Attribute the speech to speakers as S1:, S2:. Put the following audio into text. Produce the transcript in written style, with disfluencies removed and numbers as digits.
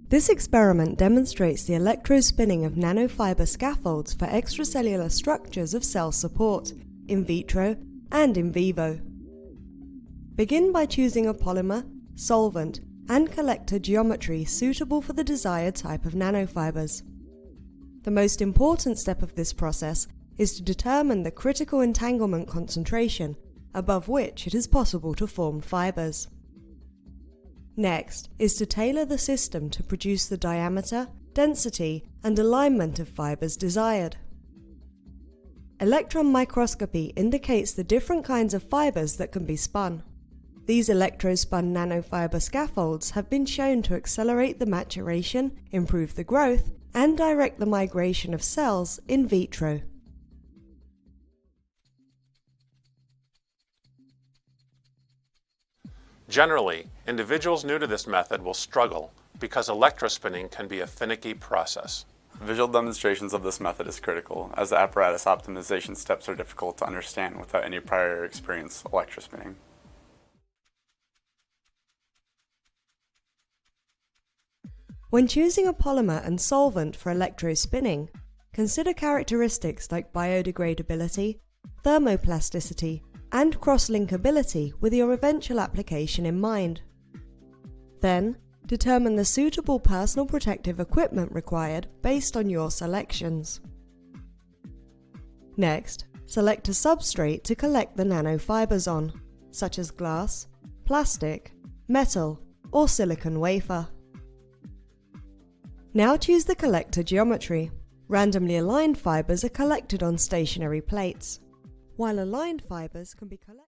S1: This experiment demonstrates the electrospinning of nanofiber scaffolds for extracellular structures of cell support, in vitro and in vivo. Begin by choosing a polymer, solvent, and collector geometry suitable for the desired type of nanofibers. The most important step of this process is to determine the critical entanglement concentration above which it is possible to form fibers. Next is to tailor the system to produce the diameter, density, and alignment of fibers desired. Electron microscopy indicates the different kinds of fibers that can be spun. These electrospun nanofiber scaffolds have been shown to accelerate the maturation, improve the growth, and direct the migration of cells in vitro.
S2: Generally, individuals new to this method will struggle because electrospinning can be a finicky process.
S3: Visual demonstrations of this method is critical, as the apparatus optimization steps are difficult to understand without any prior experience electrospinning.
S1: When choosing a polymer and solvent for electrospinning, consider characteristics like biodegradability, thermoplasticity, and cross-linkability with your eventual application in mind. Then, determine the suitable personal protective equipment required based on your selections. Next, select a substrate to collect the nanofibers on, such as glass, plastic, metal, or silicon wafer. Now choose the collector geometry. Randomly aligned fibers are collected on stationary plates, while aligned fibers can be collected